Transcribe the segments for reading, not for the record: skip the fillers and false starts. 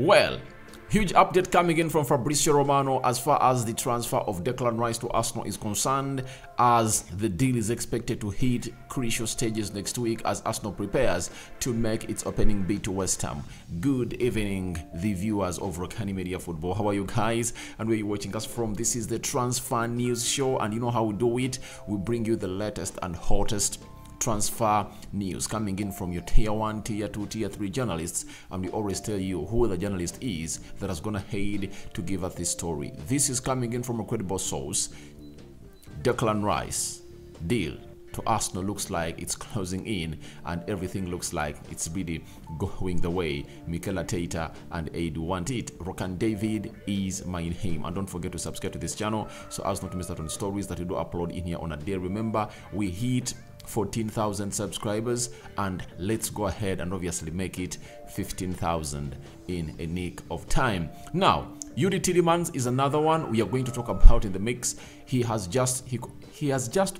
Well, huge update coming in from Fabrizio Romano as far as the transfer of Declan Rice to Arsenal is concerned, as the deal is expected to hit crucial stages next week as Arsenal prepares to make its opening bid to West Ham. Good evening, the viewers of Rokani Media Football. How are you guys? And where are you watching us from? This is the Transfer News Show, and you know how we do it. We bring you the latest and hottest transfer news coming in from your tier 1, tier 2, tier 3 journalists, and we always tell you who the journalist is that is gonna head to give us this story. This is coming in from a credible source. Declan Rice deal to Arsenal looks like it's closing in, and everything looks like it's really going the way Mikel Arteta and Edu want it. Rokani David is my name, and don't forget to subscribe to this channel so as not to miss out on stories that we do upload in here on a day. Remember, we hit 14,000 subscribers, and let's go ahead and obviously make it 15,000 in a nick of time. Now, Tielemans is another one we are going to talk about in the mix. He has just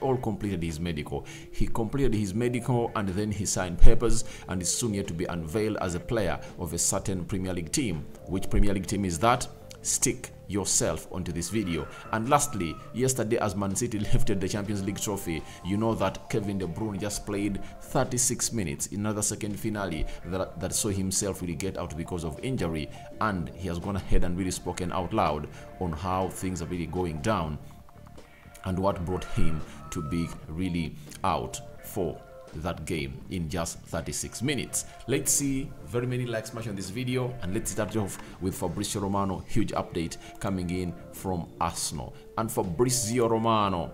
all completed his medical. He completed his medical and then he signed papers, and is soon yet to be unveiled as a player of a certain Premier League team. Which Premier League team is that? Stick yourself onto this video. And lastly, yesterday as Man City lifted the Champions League trophy, you know that Kevin De Bruyne just played 36 minutes in another second finale that saw himself really get out because of injury, and he has gone ahead and really spoken out loud on how things are really going down and what brought him to be really out for that game in just 36 minutes. Let's see very many likes smash on this video, and let's start off with Fabrizio Romano. Huge update coming in from Arsenal, and Fabrizio Romano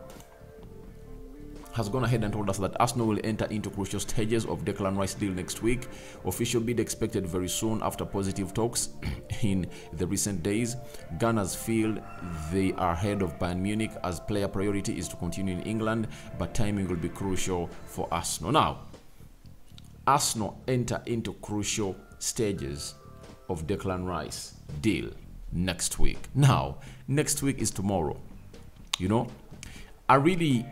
has gone ahead and told us that Arsenal will enter into crucial stages of Declan Rice deal next week. Official bid expected very soon after positive talks in the recent days. Gunners feel they are ahead of Bayern Munich as player priority is to continue in England, but timing will be crucial for Arsenal. Now, Arsenal enter into crucial stages of Declan Rice deal next week. Now, next week is tomorrow. You know, I really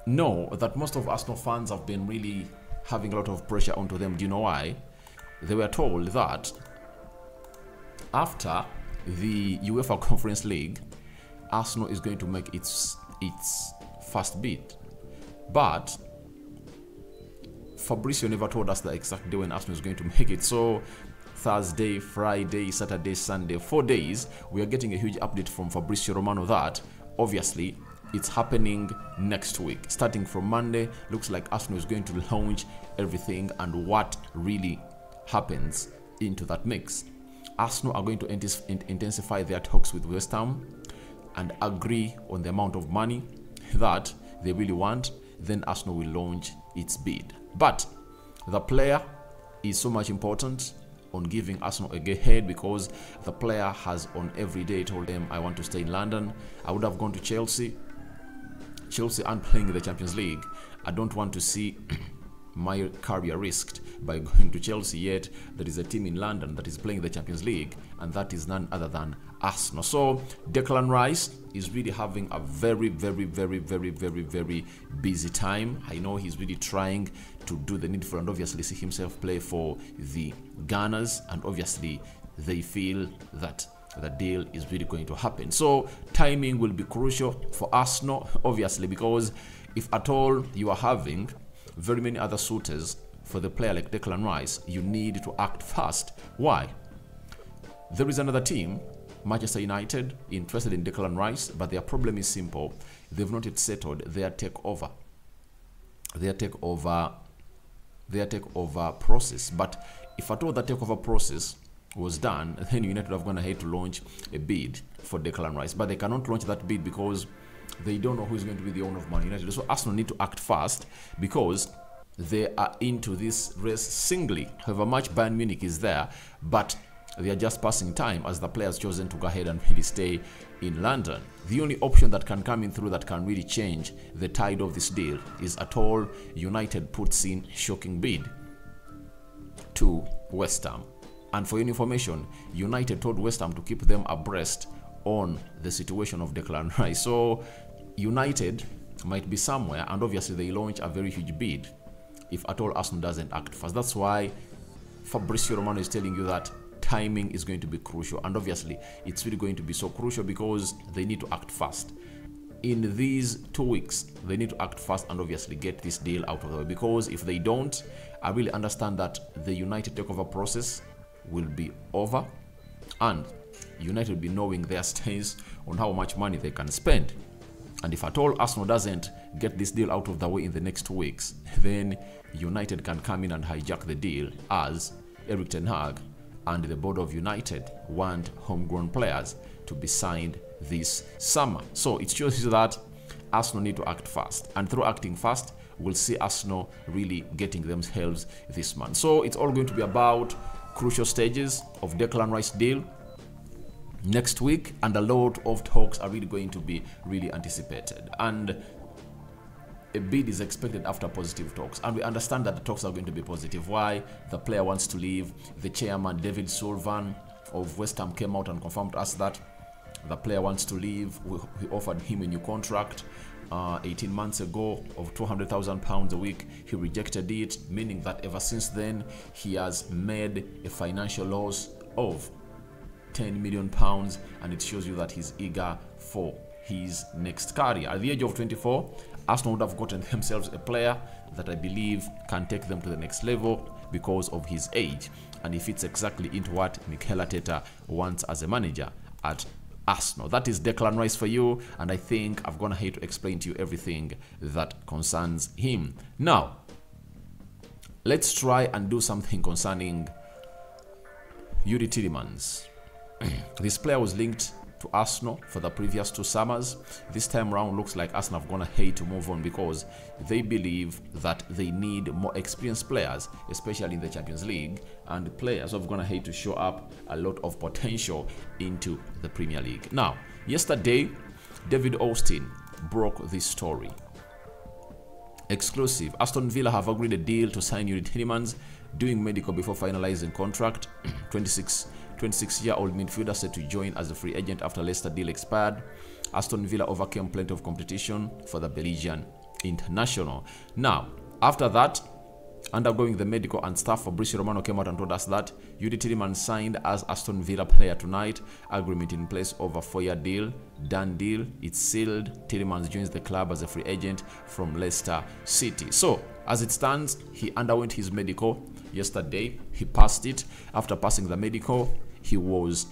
know that most of Arsenal fans have been really having a lot of pressure onto them. Do you know why? They were told that after the UEFA Conference League, Arsenal is going to make its first bid. But Fabrizio never told us the exact day when Arsenal is going to make it. So Thursday, Friday, Saturday, Sunday, 4 days, we are getting a huge update from Fabrizio Romano that obviously it's happening next week. Starting from Monday, looks like Arsenal is going to launch everything and what really happens into that mix. Arsenal are going to intensify their talks with West Ham and agree on the amount of money that they really want. Then Arsenal will launch its bid. But the player is so much important on giving Arsenal a go ahead, because the player has on every day told them, I want to stay in London. I would have gone to Chelsea. Chelsea aren't playing in the Champions League. I don't want to see my career risked by going to Chelsea, yet there is a team in London that is playing the Champions League, and that is none other than Arsenal. So Declan Rice is really having a very busy time. I know he's really trying to do the needful and obviously see himself play for the Gunners, and obviously they feel that the deal is really going to happen. So timing will be crucial for Arsenal, obviously, because if at all you are having very many other suitors for the player like Declan Rice, you need to act fast. Why? There is another team, Manchester United, interested in Declan Rice, but their problem is simple. They've not yet settled their takeover process. But if at all the takeover process was done, then United have gone ahead to launch a bid for Declan Rice, but they cannot launch that bid because they don't know who is going to be the owner of Man United. So Arsenal need to act fast because they are into this race singly. However much Bayern Munich is there, but they are just passing time as the players chosen to go ahead and really stay in London. The only option that can come in through that can really change the tide of this deal is at all United puts in shocking bid to West Ham. And for your information, United told West Ham to keep them abreast on the situation of Declan Rice. So United might be somewhere, and obviously they launch a very huge bid if at all Arsenal doesn't act fast. That's why Fabrizio Romano is telling you that timing is going to be crucial, and obviously it's really going to be so crucial because they need to act fast. In these 2 weeks, they need to act fast and obviously get this deal out of the way, because if they don't, I really understand that the United takeover process will be over and United will be knowing their stance on how much money they can spend. And if at all Arsenal doesn't get this deal out of the way in the next 2 weeks, then United can come in and hijack the deal, as Erik ten Hag and the board of United want homegrown players to be signed this summer. So it shows you that Arsenal need to act fast, and through acting fast, we'll see Arsenal really getting themselves this month. So it's all going to be about crucial stages of Declan Rice deal next week, and a lot of talks are really going to be really anticipated, and a bid is expected after positive talks, and we understand that the talks are going to be positive. Why? The player wants to leave. The chairman, David Sullivan of West Ham, came out and confirmed to us that the player wants to leave. We offered him a new contract 18 months ago of £200,000 a week. He rejected it, meaning that ever since then he has made a financial loss of £10 million, and it shows you that he's eager for his next career. At the age of 24, Arsenal would have gotten themselves a player that I believe can take them to the next level because of his age, and he fits exactly into what Mikel Arteta wants as a manager at Arsenal. That is Declan Rice for you, and I think I've gone ahead to explain to you everything that concerns him. Now, let's try and do something concerning Yuri Tielemans. This player was linked to Arsenal for the previous 2 summers. This time around, looks like Arsenal have gone ahead to move on because they believe that they need more experienced players, especially in the Champions League, and players who have gone ahead to show up a lot of potential into the Premier League. Now, yesterday, David Austin broke this story. Exclusive: Aston Villa have agreed a deal to sign Yuri Tielemans, doing medical before finalizing contract. 26-year-old midfielder set to join as a free agent after Leicester deal expired. Aston Villa overcame plenty of competition for the Belgian international. Now, after that, undergoing the medical and staff, Fabrizio Romano came out and told us that Yuri Tielemans signed as Aston Villa player tonight. Agreement in place over 4-year deal. Done deal. It's sealed. Tielemans joins the club as a free agent from Leicester City. So, as it stands, he underwent his medical yesterday. He passed it. After passing the medical, he was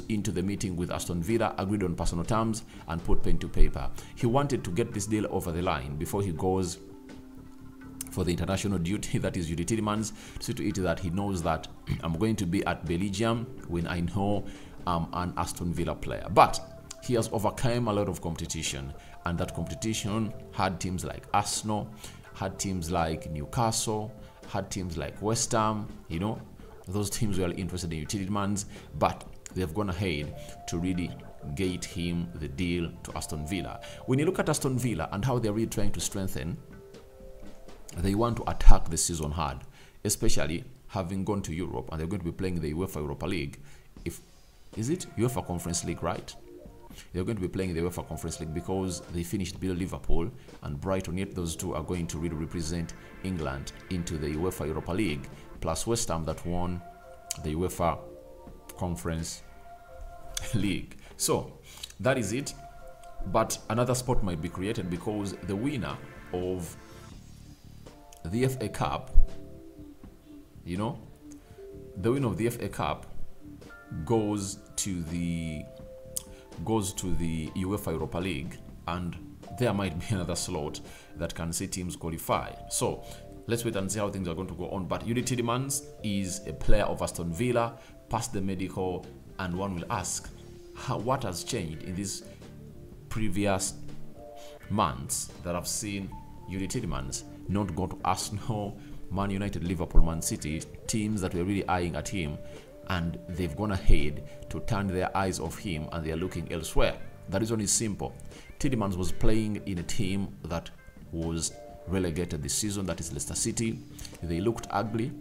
into the meeting with Aston Villa, agreed on personal terms, and put pen to paper. He wanted to get this deal over the line before he goes for the international duty, that is Yuri Tielemans. See to it that he knows that I'm going to be at Belgium when I know I'm an Aston Villa player. But he has overcome a lot of competition, and that competition had teams like Arsenal, had teams like Newcastle, had teams like West Ham. You know, those teams were interested in Tielemans, but they've gone ahead to really get him the deal to Aston Villa. When you look at Aston Villa and how they're really trying to strengthen, they want to attack the season hard, especially having gone to Europe, and they're going to be playing the UEFA Europa League. Is it UEFA Conference League, right? They're going to be playing the UEFA Conference League because they finished below Liverpool and Brighton, yet those two are going to really represent England into the UEFA Europa League, plus West Ham that won the UEFA Conference League. So that is it. But another spot might be created because the winner of the FA Cup, you know, the winner of the FA Cup goes to the UEFA Europa League, and there might be another slot that can see teams qualify. So let's wait and see how things are going to go on. But Yuri Tielemans is a player of Aston Villa, passed the medical, and one will ask, what has changed in these previous months that I've seen Yuri Tielemans not go to Arsenal, Man United, Liverpool, Man City, teams that were really eyeing at him, and they've gone ahead to turn their eyes off him and they're looking elsewhere. The reason is simple. Tielemans was playing in a team that was relegated this season, that is Leicester City. They looked ugly,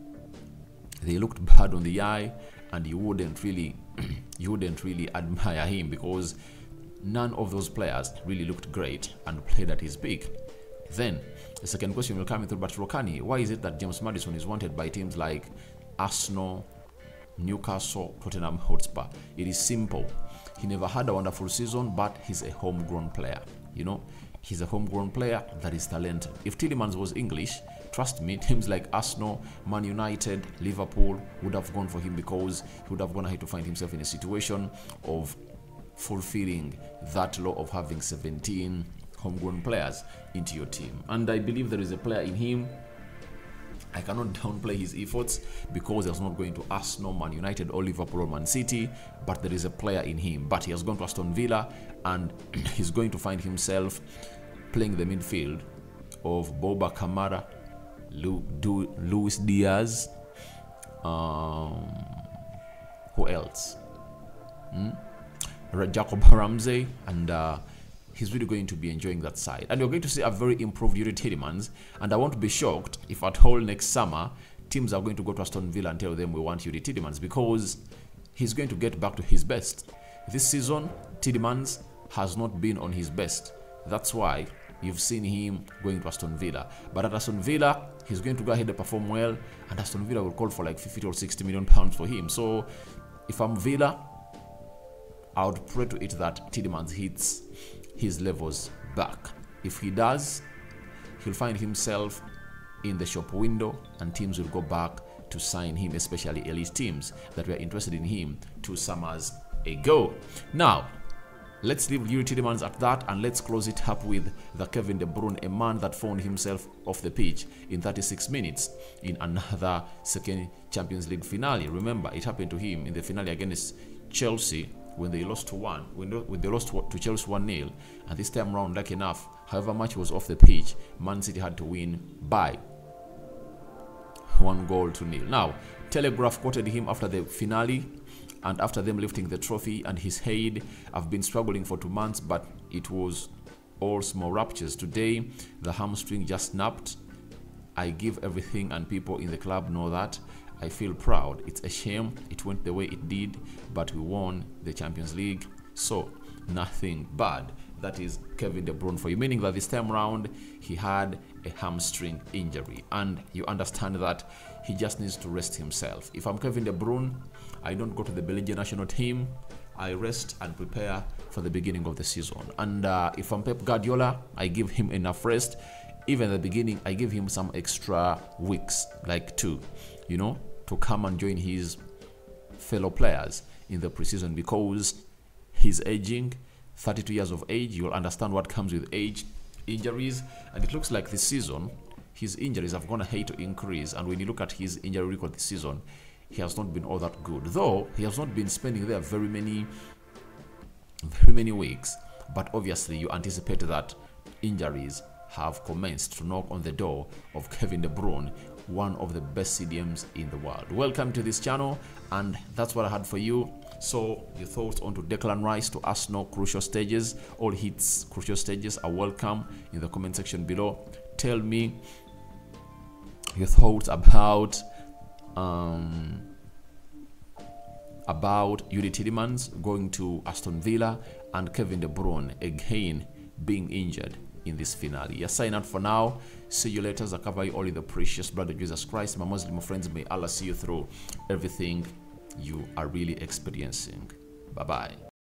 they looked bad on the eye, and you wouldn't really admire him because none of those players really looked great and played at his peak. Then the second question will come through, but Rokani, why is it that James Maddison is wanted by teams like Arsenal, Newcastle, Tottenham Hotspur. It is simple. He never had a wonderful season, but he's a homegrown player. You know, he's a homegrown player that is talented. If Tielemans was English, trust me, teams like Arsenal, Man United, Liverpool would have gone for him, because he would have gone ahead to find himself in a situation of fulfilling that law of having 17 homegrown players into your team. And I believe there is a player in him. I cannot downplay his efforts, because he was not going to Arsenal, Man United, or Liverpool, or Man City, but there is a player in him. But he has gone to Aston Villa, and he's going to find himself playing the midfield of Boba Kamara, Luis Diaz, who else? Jacob Ramsey, and he's really going to be enjoying that side. And you're going to see a very improved Yuri Tielemans, and I won't be shocked if at all next summer teams are going to go to Aston Villa and tell them we want Yuri Tielemans, because he's going to get back to his best. This season, Tielemans has not been on his best. That's why you've seen him going to Aston Villa. But at Aston Villa, he's going to go ahead and perform well, and Aston Villa will call for like 50 or 60 million pounds for him. So if I'm Villa, I would pray to it that Tielemans hits his levels back. If he does, he'll find himself in the shop window, and teams will go back to sign him, especially elite teams that were interested in him 2 summers ago. Now, let's leave Yuri Tielemans at that, and let's close it up with the Kevin De Bruyne, a man that found himself off the pitch in 36 minutes in another second Champions League finale. Remember, it happened to him in the finale against Chelsea, when they lost to Chelsea 1-0, and this time round, like enough, however much was off the pitch, Man City had to win by 1-0. Now, Telegraph quoted him after the finale, and after them lifting the trophy, and he said, "I've been struggling for 2 months, but it was all small raptures. Today, the hamstring just snapped. I give everything, and people in the club know that. I feel proud. It's a shame it went the way it did, but we won the Champions League, so nothing bad." That is Kevin De Bruyne for you, meaning that this time round he had a hamstring injury, and you understand that he just needs to rest himself. If I'm Kevin De Bruyne, I don't go to the Belgian national team. I rest and prepare for the beginning of the season. And if I'm Pep Guardiola, I give him enough rest. Even at the beginning, I give him some extra weeks, like 2, you know, to come and join his fellow players in the preseason, because he's aging, 32 years of age. You'll understand what comes with age, injuries, and it looks like this season his injuries have gone ahead to increase. And when you look at his injury record this season, he has not been all that good, though he has not been spending there very many weeks. But obviously you anticipate that injuries have commenced to knock on the door of Kevin De Bruyne, one of the best CDMs in the world. Welcome to this channel, and that's what I had for you. So your thoughts onto Declan Rice to Arsenal crucial stages, all hits crucial stages are welcome in the comment section below. Tell me your thoughts about Yuri Tielemans going to Aston Villa and Kevin De Bruyne again being injured in this finale. Yeah, sign out for now. See you later as I cover you all in the precious blood of Jesus Christ. My Muslim friends, may Allah see you through everything you are really experiencing. Bye-bye.